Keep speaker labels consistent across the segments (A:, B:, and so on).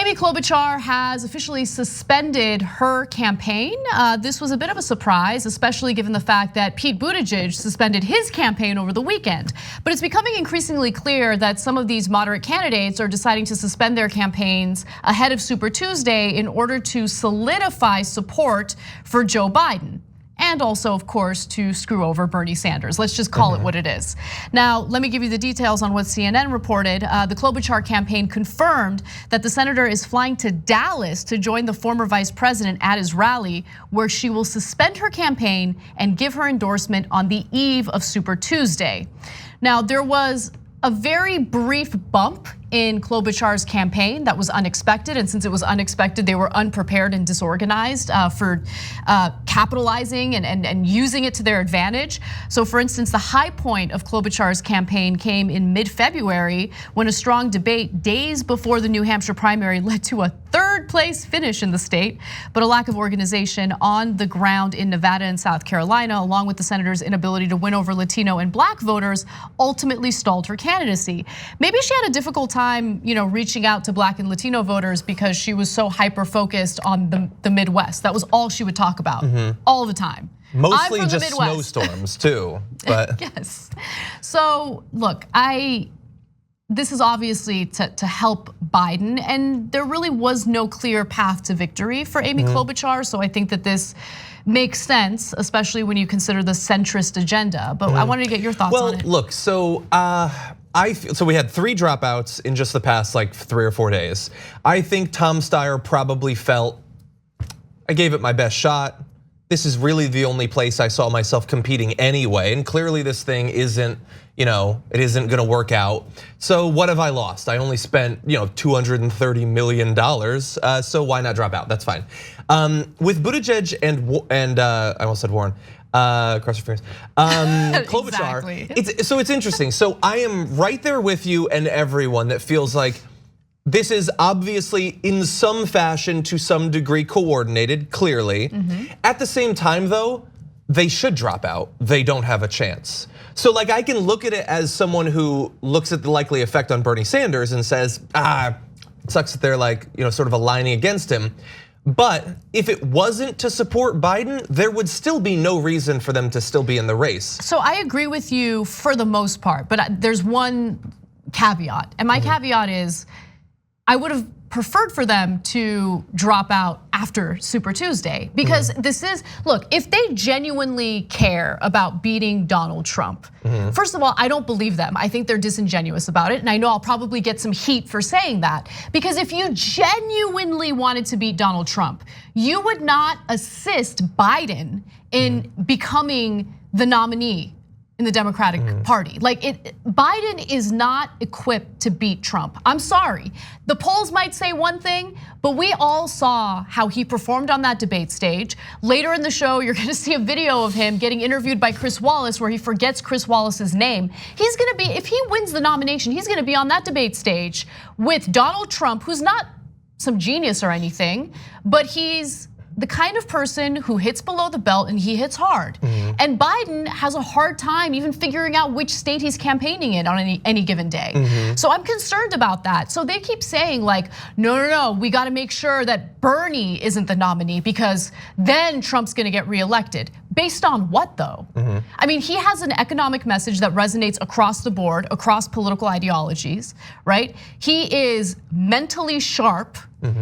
A: Amy Klobuchar has officially suspended her campaign. This was a bit of a surprise, especially given the fact that Pete Buttigieg suspended his campaign over the weekend. But it's becoming increasingly clear that some of these moderate candidates are deciding to suspend their campaigns ahead of Super Tuesday in order to solidify support for Joe Biden. And also, of course, to screw over Bernie Sanders. Let's just call it what it is. Now, let me give you the details on what CNN reported. The Klobuchar campaign confirmed that the senator is flying to Dallas to join the former vice president at his rally, where she will suspend her campaign and give her endorsement on the eve of Super Tuesday. Now, there was a very brief bump in Klobuchar's campaign that was unexpected, and since it was unexpected, they were unprepared and disorganized for capitalizing and using it to their advantage. So for instance, the high point of Klobuchar's campaign came in mid-February when a strong debate days before the New Hampshire primary led to a third-place finish in the state, but a lack of organization on the ground in Nevada and South Carolina, along with the senator's inability to win over Latino and Black voters, ultimately stalled her candidacy. Maybe she had a difficult time, reaching out to Black and Latino voters because she was so hyper-focused on the Midwest. That was all she would talk about, all the time.
B: Mostly just snowstorms too, but.
A: Yes, so look, this is obviously to help Biden, and there really was no clear path to victory for Amy Klobuchar, so I think that this makes sense, especially when you consider the centrist agenda, but I wanted to get your thoughts on it.
B: Well, look, so we had 3 dropouts in just the past like 3 or 4 days. I think Tom Steyer probably felt, I gave it my best shot. This is really the only place I saw myself competing anyway, and clearly this thing isn't, it isn't gonna work out. So what have I lost? I only spent, $230 million, so why not drop out? That's fine. With Buttigieg and I almost said Warren. Cross your fingers. Klobuchar.
A: Exactly.
B: So it's interesting. So I am right there with you and everyone that feels like this is obviously in some fashion to some degree coordinated, clearly. At the same time though, they should drop out. They don't have a chance. So like I can look at it as someone who looks at the likely effect on Bernie Sanders and says, it sucks that they're like, sort of aligning against him. But if it wasn't to support Biden, there would still be no reason for them to still be in the race.
A: So I agree with you for the most part, but there's one caveat. And my caveat is, I would have preferred for them to drop out after Super Tuesday, because this is, look, if they genuinely care about beating Donald Trump, first of all, I don't believe them. I think they're disingenuous about it, and I know I'll probably get some heat for saying that, because if you genuinely wanted to beat Donald Trump, you would not assist Biden in becoming the nominee in the Democratic Party. Like Biden is not equipped to beat Trump. I'm sorry. The polls might say one thing, but we all saw how he performed on that debate stage. Later in the show, you're gonna see a video of him getting interviewed by Chris Wallace where he forgets Chris Wallace's name. He's gonna be, if he wins the nomination, he's gonna be on that debate stage with Donald Trump, who's not some genius or anything, but he's the kind of person who hits below the belt and he hits hard. And Biden has a hard time even figuring out which state he's campaigning in on any given day. So I'm concerned about that. So they keep saying like, no, we gotta make sure that Bernie isn't the nominee because then Trump's gonna get reelected. Based on what though? I mean, he has an economic message that resonates across the board, across political ideologies, right? He is mentally sharp.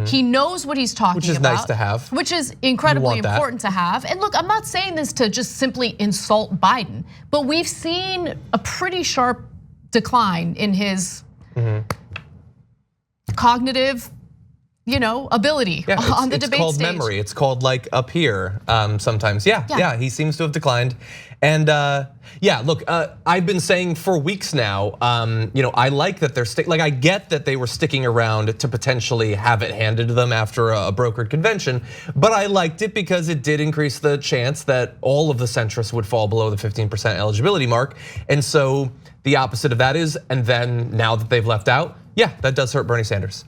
A: He knows what he's talking about.
B: Which is nice to have.
A: Which is incredibly important to have. And look, I'm not saying this to just simply insult Biden, but we've seen a pretty sharp decline in his cognitive, ability on the debate stage.
B: It's called memory. It's called like up here sometimes. Yeah, he seems to have declined. And look, I've been saying for weeks now, I like that they're I get that they were sticking around to potentially have it handed to them after a brokered convention, but I liked it because it did increase the chance that all of the centrists would fall below the 15% eligibility mark. And so the opposite of that is, and then now that they've left out, that does hurt Bernie Sanders.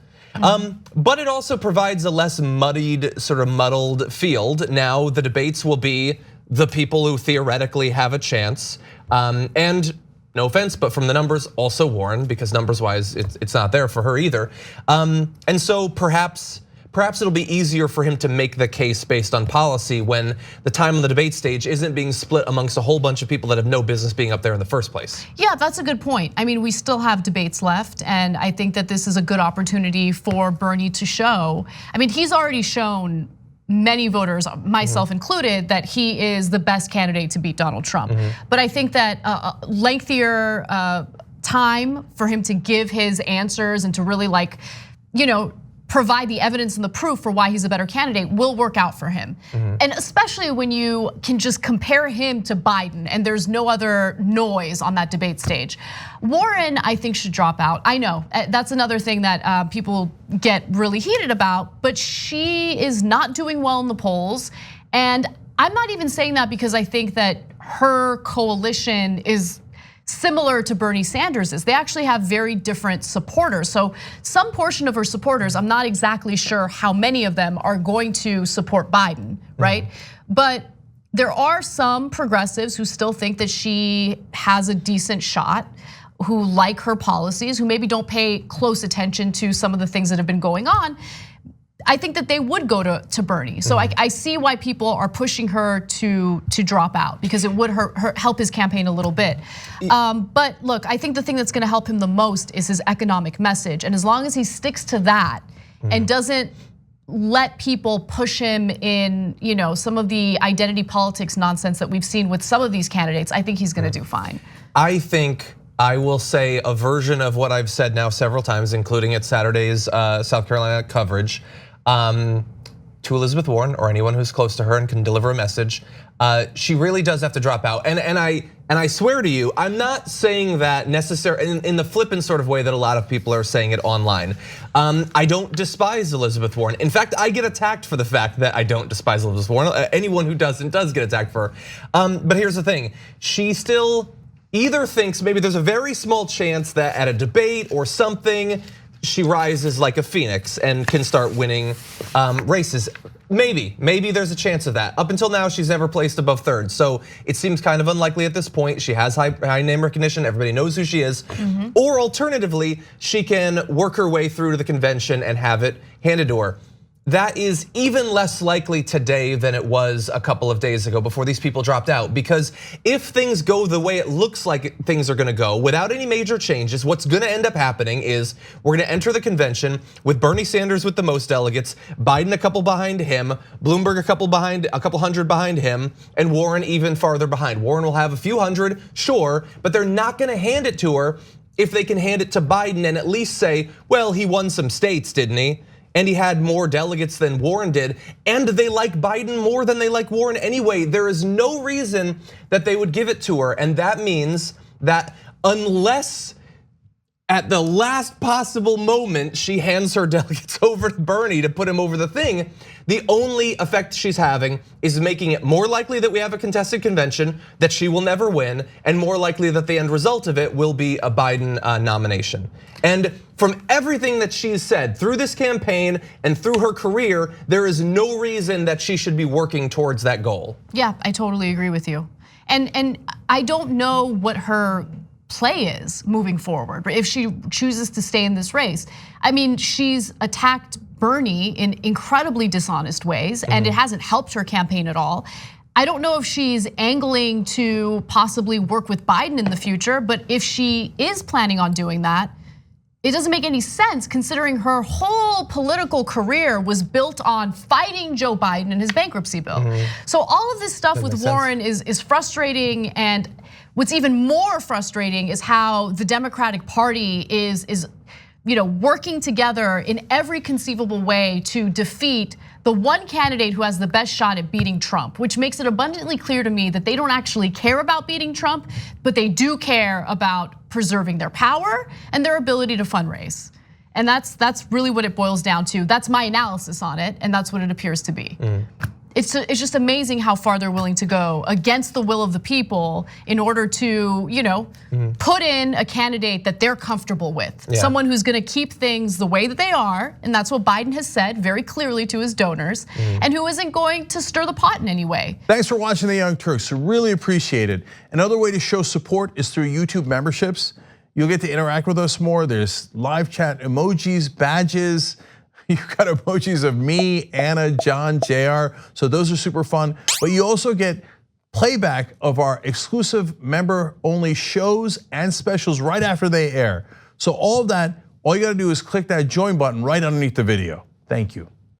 B: But it also provides a less muddied, sort of muddled field. Now the debates will be the people who theoretically have a chance. And no offense, but from the numbers, also Warren, because numbers-wise, it's not there for her either. And so perhaps it'll be easier for him to make the case based on policy when the time on the debate stage isn't being split amongst a whole bunch of people that have no business being up there in the first place.
A: Yeah, that's a good point. I mean, we still have debates left, and I think that this is a good opportunity for Bernie to show. I mean, he's already shown many voters, myself included, that he is the best candidate to beat Donald Trump. But I think that a lengthier time for him to give his answers and to really provide the evidence and the proof for why he's a better candidate will work out for him. And especially when you can just compare him to Biden and there's no other noise on that debate stage. Warren, I think, should drop out. I know, that's another thing that people get really heated about, but she is not doing well in the polls. And I'm not even saying that because I think that her coalition is similar to Bernie Sanders's. They actually have very different supporters. So some portion of her supporters, I'm not exactly sure how many of them are going to support Biden, right? But there are some progressives who still think that she has a decent shot, who like her policies, who maybe don't pay close attention to some of the things that have been going on. I think that they would go to Bernie. So I see why people are pushing her to drop out, because it would help his campaign a little bit. But look, I think the thing that's gonna help him the most is his economic message. And as long as he sticks to that and doesn't let people push him in some of the identity politics nonsense that we've seen with some of these candidates, I think he's gonna do fine.
B: I think I will say a version of what I've said now several times, including at Saturday's South Carolina coverage. To Elizabeth Warren or anyone who's close to her and can deliver a message, she really does have to drop out. And I swear to you, I'm not saying that necessarily in the flippant sort of way that a lot of people are saying it online. I don't despise Elizabeth Warren. In fact, I get attacked for the fact that I don't despise Elizabeth Warren. Anyone who doesn't does get attacked for her. But here's the thing, she still either thinks maybe there's a very small chance that at a debate or something, she rises like a phoenix and can start winning races. Maybe there's a chance of that. Up until now, she's never placed above third. So it seems kind of unlikely at this point. She has high name recognition, everybody knows who she is. Or alternatively, she can work her way through to the convention and have it handed to her. That is even less likely today than it was a couple of days ago before these people dropped out. Because if things go the way it looks like things are gonna go, without any major changes, what's gonna end up happening is we're gonna enter the convention with Bernie Sanders with the most delegates, Biden a couple behind him, Bloomberg a couple hundred behind him, and Warren even farther behind. Warren will have a few hundred, sure, but they're not gonna hand it to her if they can hand it to Biden and at least say, well, he won some states, didn't he? And he had more delegates than Warren did, and they like Biden more than they like Warren anyway. There is no reason that they would give it to her, and that means that unless at the last possible moment she hands her delegates over to Bernie to put him over the thing, the only effect she's having is making it more likely that we have a contested convention, that she will never win, and more likely that the end result of it will be a Biden nomination. And from everything that she's said through this campaign and through her career, there is no reason that she should be working towards that goal.
A: Yeah, I totally agree with you. And I don't know what her play is moving forward, but if she chooses to stay in this race. I mean, she's attacked Bernie in incredibly dishonest ways, and it hasn't helped her campaign at all. I don't know if she's angling to possibly work with Biden in the future, but if she is planning on doing that, it doesn't make any sense considering her whole political career was built on fighting Joe Biden and his bankruptcy bill. So all of this stuff with Warren is frustrating, and what's even more frustrating is how the Democratic Party is working together in every conceivable way to defeat the one candidate who has the best shot at beating Trump, which makes it abundantly clear to me that they don't actually care about beating Trump, but they do care about preserving their power and their ability to fundraise. And that's really what it boils down to. That's my analysis on it, and that's what it appears to be. it's just amazing how far they're willing to go against the will of the people in order to, put in a candidate that they're comfortable with. Yeah. Someone who's gonna keep things the way that they are, and that's what Biden has said very clearly to his donors, and who isn't going to stir the pot in any way.
C: Thanks for watching the Young Turks, really appreciate it. Another way to show support is through YouTube memberships. You'll get to interact with us more. There's live chat emojis, badges. You've got emojis of me, Anna, John, JR, so those are super fun. But you also get playback of our exclusive member-only shows and specials right after they air. So all of that, all you gotta do is click that join button right underneath the video. Thank you.